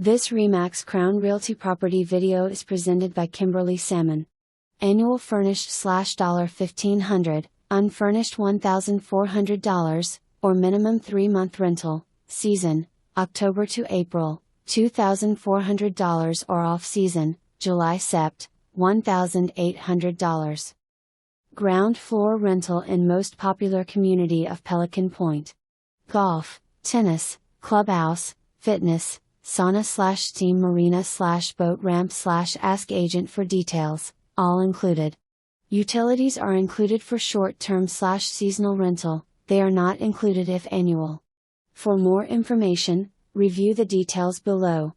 This Remax Crown Realty property video is presented by Kimberly Salmon. Annual furnished $1,500, unfurnished $1,400, or minimum 3-month rental, season, October to April, $2,400 or off-season, July-Sept, $1,800. Ground floor rental in most popular community of Pelican Pointe. Golf, tennis, clubhouse, fitness, sauna/steam marina/boat ramp/ask agent for details, all included. Utilities are included for short-term/seasonal rental, they are not included if annual. For more information, review the details below.